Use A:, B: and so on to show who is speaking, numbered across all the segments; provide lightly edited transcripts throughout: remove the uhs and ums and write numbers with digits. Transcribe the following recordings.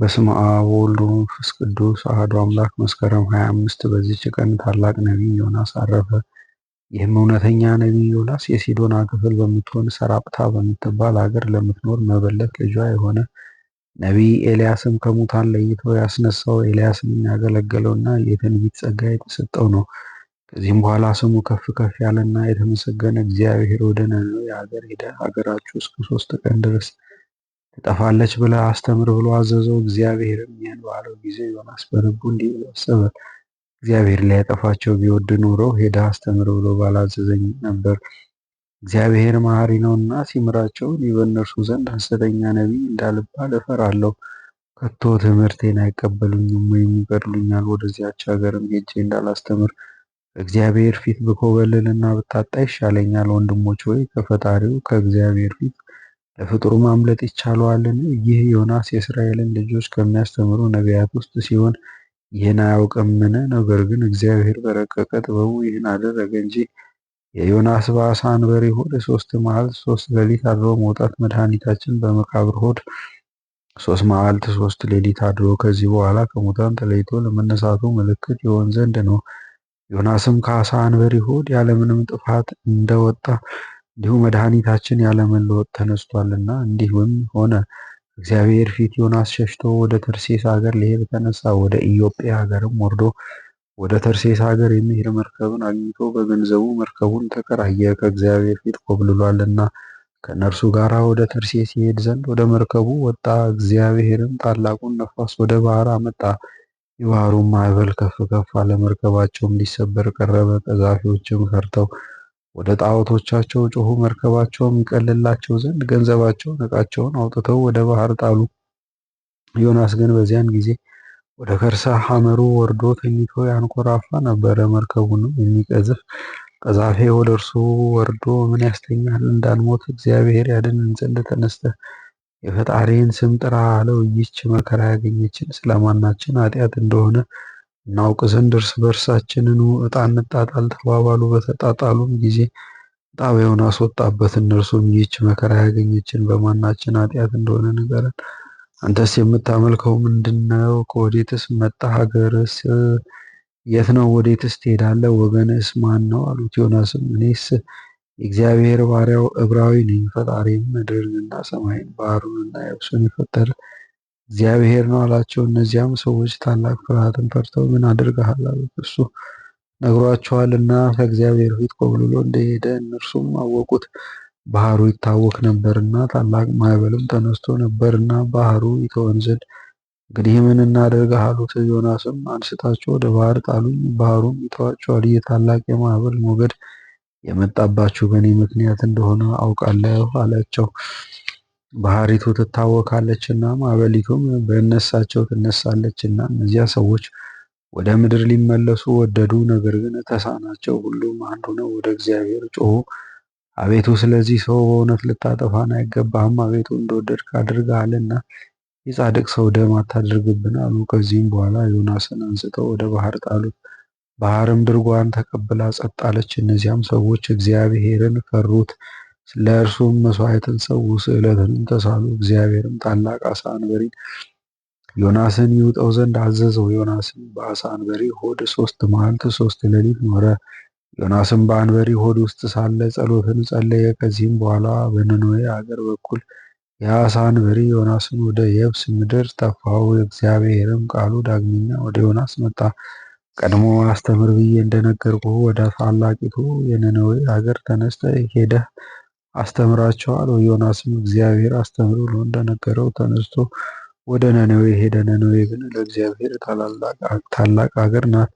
A: በስመ አብ ወወልድ ወመንፈስ ቅዱስ አሐዱ አምላክ። መስከረም 25 በዚህች ቀን ታላቅ ነቢይ ዮናስ አረፈ። ይህም እውነተኛ ነቢይ ዮናስ የሲዶና ክፍል በምትሆን ሰራጵታ በምትባል አገር ለምትኖር መበለት ልጇ የሆነ ነቢይ ኤልያስም ከሙታን ለይቶ ያስነሳው ኤልያስንም ያገለገለውና የትንቢት ጸጋ የተሰጠው ነው። ከዚህም በኋላ ስሙ ከፍ ከፍ ያለና የተመሰገነ እግዚአብሔር ወደ ነነዌ አገር ሄደ። ሀገራችሁ እስከ 3 ቀን ድረስ ትጠፋለች ብለህ አስተምር ብሎ አዘዘው። እግዚአብሔርም ይህን ባለው ጊዜ ዮናስ በልቡ እንዲህ ብሎ አሰበ፣ እግዚአብሔር ሊያጠፋቸው ቢወድ ኖሮ ሄደህ አስተምር ብሎ ባላዘዘኝ ነበር። እግዚአብሔር መሐሪ ነውና ሲምራቸው እኔ በእነርሱ ዘንድ ሐሰተኛ ነቢይ እንዳልባል እፈራለሁ። ከቶ ትምህርቴን አይቀበሉኝም ወይም ይገድሉኛል። ወደዚያች ሀገርም ሄጄ እንዳላስተምር በእግዚአብሔር ፊት ብኮበልልና ብታጣ ይሻለኛል። ወንድሞች ሆይ ከፈጣሪው ከእግዚአብሔር ፊት ለፍጡሩ ማምለጥ ይቻለዋልን? ይህ ዮናስ የእስራኤልን ልጆች ከሚያስተምሩ ነቢያት ውስጥ ሲሆን ይህን አያውቅምን? ነገር ግን እግዚአብሔር በረቀቀ ጥበቡ ይህን አደረገ እንጂ። የዮናስ በዓሣ አንበሪ ሆድ 3 መዓልት 3 ሌሊት አድሮ መውጣት መድኃኒታችን በመቃብር ሆድ 3 መዓልት 3 ሌሊት አድሮ ከዚህ በኋላ ከሙታን ተለይቶ ለመነሳቱ ምልክት ይሆን ዘንድ ነው። ዮናስም ከዓሣ አንበሪ ሆድ ያለምንም ጥፋት እንደወጣ እንዲሁ መድኃኒታችን ያለመለወጥ ተነስቷልና። እንዲሁም ሆነ። እግዚአብሔር ፊት ዮናስ ሸሽቶ ወደ ተርሴስ ሀገር ሊሄድ ተነሳ። ወደ ኢዮጴ ሀገርም ወርዶ ወደ ተርሴስ ሀገር የሚሄድ መርከብን አግኝቶ በገንዘቡ መርከቡን ተከራየ። ከእግዚአብሔር ፊት ኮብልሏልና ከእነርሱ ጋር ወደ ተርሴስ ይሄድ ዘንድ ወደ መርከቡ ወጣ። እግዚአብሔርም ታላቁን ነፋስ ወደ ባህር አመጣ። የባህሩን ማዕበል ከፍ ከፍ አለ። መርከባቸውም ሊሰበር ቀረበ። ቀዛፊዎችም ፈርተው ወደ ጣዖቶቻቸው ጮኹ። መርከባቸውም ይቀልላቸው ዘንድ ገንዘባቸውን ዕቃቸውን አውጥተው ወደ ባህር ጣሉ። ዮናስ ግን በዚያን ጊዜ ወደ ከርሰ ሐመሩ ወርዶ ተኝቶ ያንኮራፋ ነበረ። መርከቡንም የሚቀዝፍ ቀዛፊ ወደ እርሱ ወርዶ ምን ያስተኛል? እንዳንሞት እግዚአብሔር ያድነን ዘንድ ተነስተህ የፈጣሪን ስም ጥራ አለው። ይህች መከራ ያገኘችን ስለማናችን ኃጢአት እንደሆነ እናውቅ ዘንድ እርስ በርሳችንን ዕጣ እንጣጣል ተባባሉ። በተጣጣሉም ጊዜ ዕጣ በዮናስ ወጣበት። እነርሱም ይህች መከራ ያገኘችን በማናችን ኃጢአት እንደሆነ ንገረን፣ አንተስ የምታመልከው ምንድነው? ከወዴትስ መጣህ? ሀገርስ የት ነው? ወዴትስ ትሄዳለህ? ወገንስ ማን ነው? አሉት። ዮናስም እኔስ የእግዚአብሔር ባሪያው ዕብራዊ ነኝ። ፈጣሪም ምድርንና ሰማይን ባህሩንና የብሱን የፈጠረ እግዚአብሔር ነው አላቸው። እነዚያም ሰዎች ታላቅ ፍርሃትን ፈርተው ምን አድርገሃል? አሉት። እርሱ ነግሯቸዋልና ከእግዚአብሔር ፊት ኮብልሎ እንደሄደ እነርሱም አወቁት። ባህሩ ይታወክ ነበርና ታላቅ ማዕበልም ተነስቶ ነበርና ባህሩ ይተወን ዘንድ እንግዲህ ምን እናድርግ አሉት። ዮናስም አንስታቸው ወደ ባህር ጣሉኝ፣ ባህሩም ይተዋቸዋል። ይህ ታላቅ የማዕበል ሞገድ የመጣባችሁ በእኔ ምክንያት እንደሆነ አውቃለሁ አላቸው። ባህሪቱ ትታወካለችና ማዕበሊቱም በእነሳቸው ትነሳለችና። እነዚያ ሰዎች ወደ ምድር ሊመለሱ ወደዱ፣ ነገር ግን ተሳናቸው። ሁሉም አንድ ሆነው ወደ እግዚአብሔር ጮኹ። አቤቱ ስለዚህ ሰው በእውነት ልታጠፋን አይገባህም። አቤቱ እንደወደድክ አድርገሃልና የጻድቅ ሰው ደም አታድርግብን አሉ። ከዚህም በኋላ ዮናስን አንስተው ወደ ባህር ጣሉት። ባህርም ድርጓን ተቀብላ ጸጥ አለች። እነዚያም ሰዎች እግዚአብሔርን ፈሩት፣ ለእርሱም መስዋዕትን ሰዉ፣ ስዕለትንም ተሳሉ። እግዚአብሔርም ታላቅ ዓሣ አንበሪን ዮናስን ይውጠው ዘንድ አዘዘው። ዮናስም በዓሣ አንበሪ ሆድ 3 መዓልት 3 ሌሊት ኖረ። ዮናስም በአንበሪ ሆድ ውስጥ ሳለ ጸሎትን ጸለየ። ከዚህም በኋላ በነነዌ አገር በኩል የዓሣ አንበሪ ዮናስን ወደ የብስ ምድር ተፋው። እግዚአብሔርም ቃሉ ዳግመኛ ወደ ዮናስ መጣ። ቀድሞ አስተምር ብዬ እንደነገርኩህ ወደ ታላቂቱ የነነዌ አገር ተነስተህ ሄደህ አስተምራቸው አለው። ዮናስም እግዚአብሔር አስተምር ብሎ እንደነገረው ተነስቶ ወደ ነነዌ ሄደ። ነነዌ ግን ለእግዚአብሔር ታላቅ አገር ናት።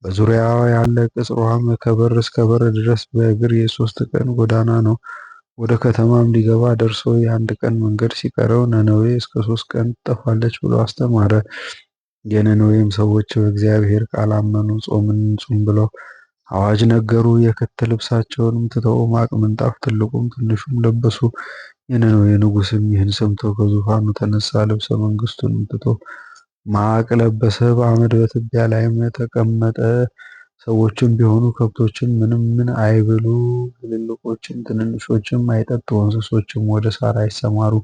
A: በዙሪያዋ ያለ ቅጽሯም ከበር እስከ በር ድረስ በእግር የ3 ቀን ጎዳና ነው። ወደ ከተማም ሊገባ ደርሶ የ1 ቀን መንገድ ሲቀረው ነነዌ እስከ 3 ቀን ትጠፋለች ብሎ አስተማረ። የነነዌም ሰዎች በእግዚአብሔር ቃል አመኑ። ጾምን ጹም ብለው አዋጅ ነገሩ። የክት ልብሳቸውንም ትተው ማቅ ምንጣፍ ትልቁም ትንሹም ለበሱ። የነነዌ ንጉሥም ይህን ሰምቶ ከዙፋኑ ተነሳ። ልብሰ መንግስቱንም ትቶ ማቅ ለበሰ። በአመድ በትቢያ ላይም ተቀመጠ። ሰዎችም ቢሆኑ ከብቶችም ምን አይብሉ፣ ትልልቆችም ትንንሾችም አይጠጡ፣ እንስሶችም ወደ ሳር አይሰማሩ።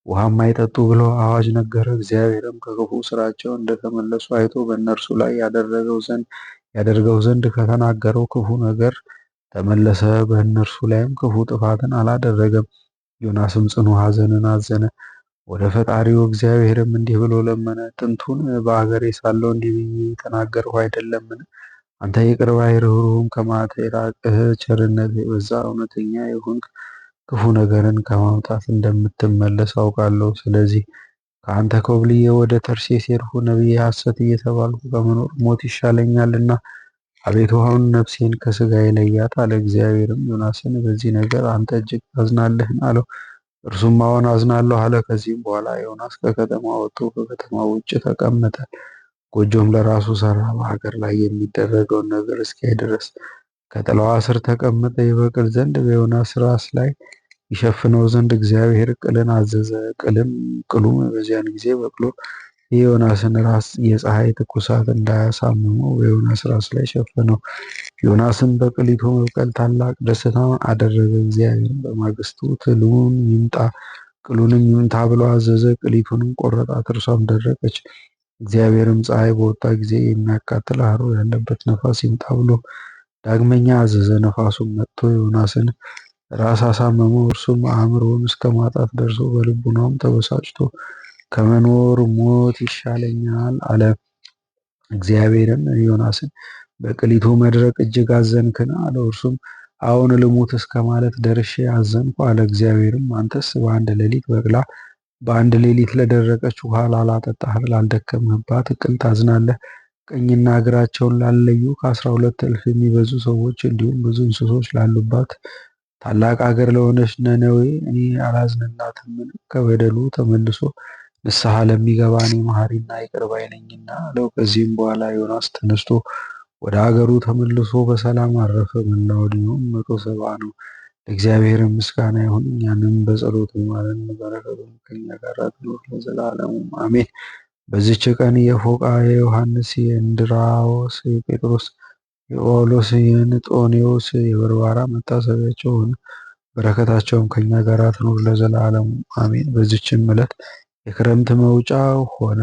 A: ውሃም አይጠጡ ብሎ አዋጅ ነገረ። እግዚአብሔርም ከክፉ ስራቸው እንደተመለሱ አይቶ በእነርሱ ላይ ያደርገው ዘንድ ከተናገረው ክፉ ነገር ተመለሰ። በእነርሱ ላይም ክፉ ጥፋትን አላደረገም። ዮናስም ጽኑ ሐዘንን አዘነ። ወደ ፈጣሪው እግዚአብሔርም እንዲህ ብሎ ለመነ። ጥንቱን በአገሬ ሳለሁ እንዲህ ብዬ የተናገርሁ አይደለምን? አንተ ይቅር ባይ ርኅሩኆም ከመዓት የራቅህ ቸርነት የበዛ እውነተኛ የሆንክ ክፉ ነገርን ከማምጣት እንደምትመለስ አውቃለሁ። ስለዚህ ከአንተ ኮብልዬ ወደ ተርሴስ ሄድሁ። ነቢየ ሐሰት እየተባልሁ ከመኖር ሞት ይሻለኛልና አቤቱ አሁን ነፍሴን ከሥጋዬ ለያት አለ። እግዚአብሔርም ዮናስን በዚህ ነገር አንተ እጅግ ታዝናለህን? አለው። እርሱም አዎን አዝናለሁ አለ። ከዚህም በኋላ ዮናስ ከከተማ ወጥቶ ከከተማው ውጭ ተቀመጠ። ጎጆም ለራሱ ሠራ፣ በሀገር ላይ የሚደረገውን ነገር እስኪያይ ድረስ ከጥላዋ ስር ተቀመጠ። ይበቅል ዘንድ በዮናስ ራስ ላይ ይሸፍነው ዘንድ እግዚአብሔር ቅልን አዘዘ። ቅሉም በዚያን ጊዜ በቅሎ የዮናስን ራስ የፀሐይ ትኩሳት እንዳያሳምመው በዮናስ ራስ ላይ ሸፈነው። ዮናስም በቅሊቱ መብቀል ታላቅ ደስታ አደረገ። እግዚአብሔር በማግስቱ ትሉን ይምጣ ቅሉንም ይምታ ብሎ አዘዘ። ቅሊቱንም ቆረጣት፣ እርሷም ደረቀች። እግዚአብሔርም ፀሐይ በወጣ ጊዜ የሚያቃጥል ሐሩር ያለበት ነፋስ ይምጣ ብሎ ዳግመኛ አዘዘ። ነፋሱም መጥቶ ዮናስን ራስ አሳመመው። እርሱም አእምሮውን እስከ ማጣት ደርሶ በልቡናውም ተበሳጭቶ ከመኖር ሞት ይሻለኛል አለ። እግዚአብሔርም ዮናስን በቅሊቱ መድረቅ እጅግ አዘንክን? አለው። እርሱም አዎን ልሙት እስከ ማለት ደርሼ አዘንኩ አለ። እግዚአብሔርም አንተስ በአንድ ሌሊት ለደረቀች ውሃ ላላጠጣህ ላልደከምህባት ቅል ታዝናለህ። ቀኝና እግራቸውን ላለዩ ከ12 እልፍ የሚበዙ ሰዎች እንዲሁም ብዙ እንስሶች ላሉባት ታላቅ አገር ለሆነች ነነዌ እኔ አላዝንላትምን? ከበደሉ ተመልሶ ንስሐ ለሚገባ እኔ መሐሪና ይቅር ባይ ነኝና አለው። ከዚህም በኋላ ዮናስ ተነስቶ ወደ አገሩ ተመልሶ በሰላም አረፈ። መላው ዕድሜውም 170 ነው። ለእግዚአብሔር ምስጋና ይሁን፣ እኛንም በጸሎቱ ይማረን፣ በረከቱም ከእኛ ጋር ትኑር ለዘላለሙ አሜን። በዚች ቀን የፎቃ፣ የዮሐንስ፣ የእንድራዎስ፣ የጴጥሮስ፣ የጳውሎስ፣ የንጦኔዎስ፣ የበርባራ መታሰቢያቸው ሆነ። በረከታቸውም ከእኛ ጋር ትኑር ለዘላለሙ አሜን። በዚችም ዕለት የክረምት መውጫ ሆነ።